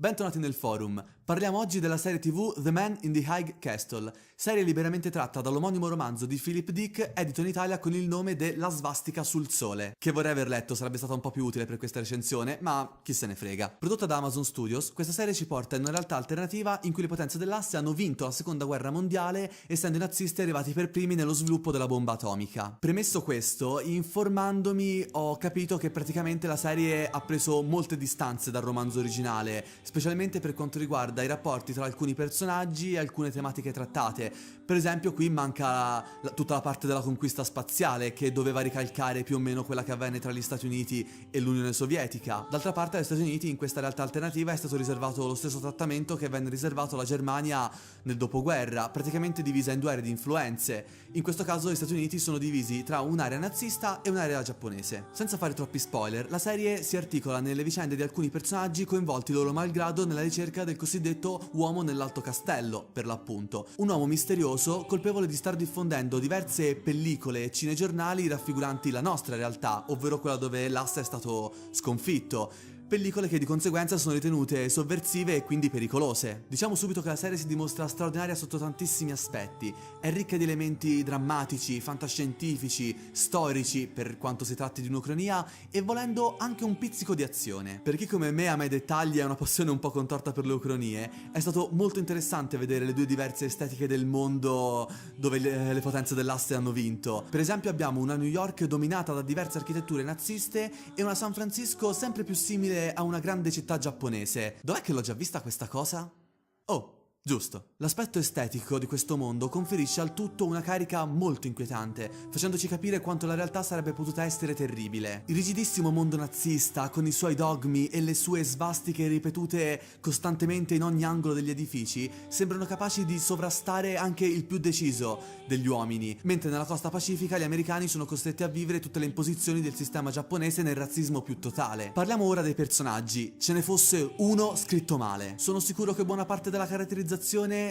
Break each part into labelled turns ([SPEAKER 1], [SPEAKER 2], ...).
[SPEAKER 1] Bentornati nel forum. Parliamo oggi della serie TV The Man in the High Castle, serie liberamente tratta dall'omonimo romanzo di Philip Dick, edito in Italia con il nome de La svastica sul sole, che vorrei aver letto, sarebbe stata un po' più utile per questa recensione, ma chi se ne frega. Prodotta da Amazon Studios, questa serie ci porta in una realtà alternativa in cui le potenze dell'asse hanno vinto la seconda guerra mondiale, essendo i nazisti arrivati per primi nello sviluppo della bomba atomica. Premesso questo, informandomi ho capito che praticamente la serie ha preso molte distanze dal romanzo originale, specialmente per quanto riguarda i rapporti tra alcuni personaggi e alcune tematiche trattate. Per esempio qui manca tutta la parte della conquista spaziale, che doveva ricalcare più o meno quella che avvenne tra gli Stati Uniti e l'Unione Sovietica. D'altra parte agli Stati Uniti in questa realtà alternativa è stato riservato lo stesso trattamento che venne riservato alla Germania nel dopoguerra, praticamente divisa in due aree di influenze. In questo caso gli Stati Uniti sono divisi tra un'area nazista e un'area giapponese. Senza fare troppi spoiler, la serie si articola nelle vicende di alcuni personaggi coinvolti loro malgrado nella ricerca del cosiddetto uomo nell'Alto Castello, per l'appunto. Un uomo misterioso colpevole di star diffondendo diverse pellicole e cinegiornali raffiguranti la nostra realtà, ovvero quella dove l'asse è stato sconfitto. Pellicole che di conseguenza sono ritenute sovversive e quindi pericolose. Diciamo subito che la serie si dimostra straordinaria sotto tantissimi aspetti. È ricca di elementi drammatici, fantascientifici, storici, per quanto si tratti di un'ucronia, e volendo anche un pizzico di azione. Per chi come me ama i dettagli e ha una passione un po' contorta per le ucronie, è stato molto interessante vedere le due diverse estetiche del mondo dove le potenze dell'asse hanno vinto. Per esempio abbiamo una New York dominata da diverse architetture naziste e una San Francisco sempre più simile a una grande città giapponese. Dov'è che l'ho già vista questa cosa? Oh, giusto. L'aspetto estetico di questo mondo conferisce al tutto una carica molto inquietante, facendoci capire quanto la realtà sarebbe potuta essere terribile. Il rigidissimo mondo nazista, con i suoi dogmi e le sue svastiche ripetute costantemente in ogni angolo degli edifici, sembrano capaci di sovrastare anche il più deciso degli uomini, mentre nella costa pacifica gli americani sono costretti a vivere tutte le imposizioni del sistema giapponese nel razzismo più totale. Parliamo ora dei personaggi. Ce ne fosse uno scritto male. Sono sicuro che buona parte della caratterizzazione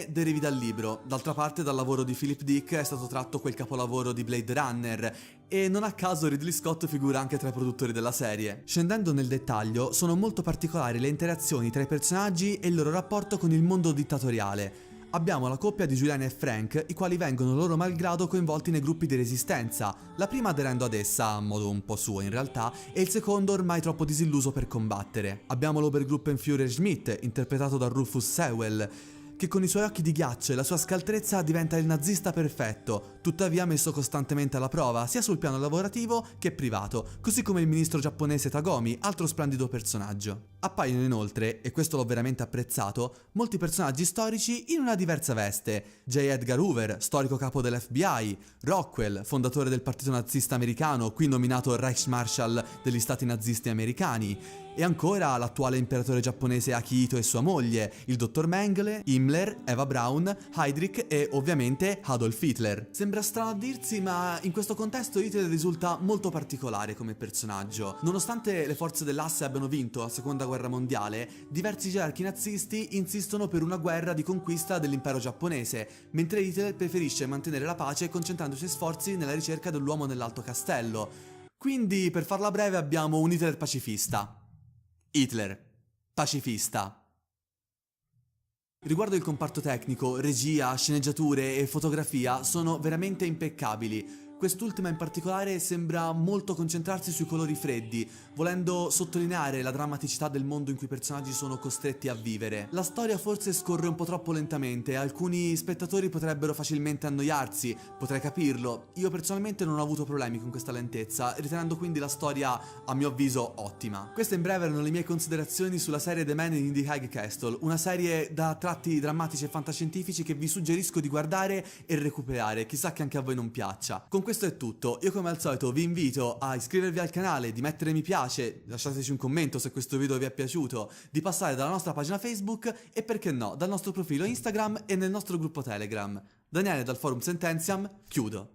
[SPEAKER 1] derivi dal libro. D'altra parte dal lavoro di Philip Dick è stato tratto quel capolavoro di Blade Runner, e non a caso Ridley Scott figura anche tra i produttori della serie. Scendendo nel dettaglio, sono molto particolari le interazioni tra i personaggi e il loro rapporto con il mondo dittatoriale. Abbiamo la coppia di Juliana e Frank, i quali vengono loro malgrado coinvolti nei gruppi di resistenza, la prima aderendo ad essa, a modo un po' suo in realtà, e il secondo ormai troppo disilluso per combattere. Abbiamo l'Obergruppenführer Schmidt, interpretato da Rufus Sewell, che con i suoi occhi di ghiaccio e la sua scaltrezza diventa il nazista perfetto, tuttavia messo costantemente alla prova sia sul piano lavorativo che privato, così come il ministro giapponese Tagomi, altro splendido personaggio. Appaiono inoltre, e questo l'ho veramente apprezzato, molti personaggi storici in una diversa veste. J. Edgar Hoover, storico capo dell'FBI, Rockwell, fondatore del partito nazista americano, qui nominato Reichsmarschall degli stati nazisti americani, e ancora l'attuale imperatore giapponese Akihito e sua moglie, il dottor Mengele, Himmler, Eva Braun, Heydrich e ovviamente Adolf Hitler. Sembra strano a dirsi, ma in questo contesto Hitler risulta molto particolare come personaggio. Nonostante le forze dell'asse abbiano vinto la seconda guerra mondiale, diversi gerarchi nazisti insistono per una guerra di conquista dell'impero giapponese, mentre Hitler preferisce mantenere la pace concentrando i suoi sforzi nella ricerca dell'uomo nell'Alto Castello. Quindi, per farla breve, abbiamo un Hitler pacifista. Hitler, pacifista. Riguardo il comparto tecnico, regia, sceneggiature e fotografia sono veramente impeccabili. Quest'ultima in particolare sembra molto concentrarsi sui colori freddi, volendo sottolineare la drammaticità del mondo in cui i personaggi sono costretti a vivere. La storia forse scorre un po' troppo lentamente e alcuni spettatori potrebbero facilmente annoiarsi, potrei capirlo. Io personalmente non ho avuto problemi con questa lentezza, ritenendo quindi la storia, a mio avviso, ottima. Queste in breve erano le mie considerazioni sulla serie The Man in the High Castle, una serie da tratti drammatici e fantascientifici che vi suggerisco di guardare e recuperare, chissà che anche a voi non piaccia. Con questo è tutto, io come al solito vi invito a iscrivervi al canale, di mettere mi piace, lasciateci un commento se questo video vi è piaciuto, di passare dalla nostra pagina Facebook e perché no, dal nostro profilo Instagram e nel nostro gruppo Telegram. Daniele dal forum Sententiam, chiudo.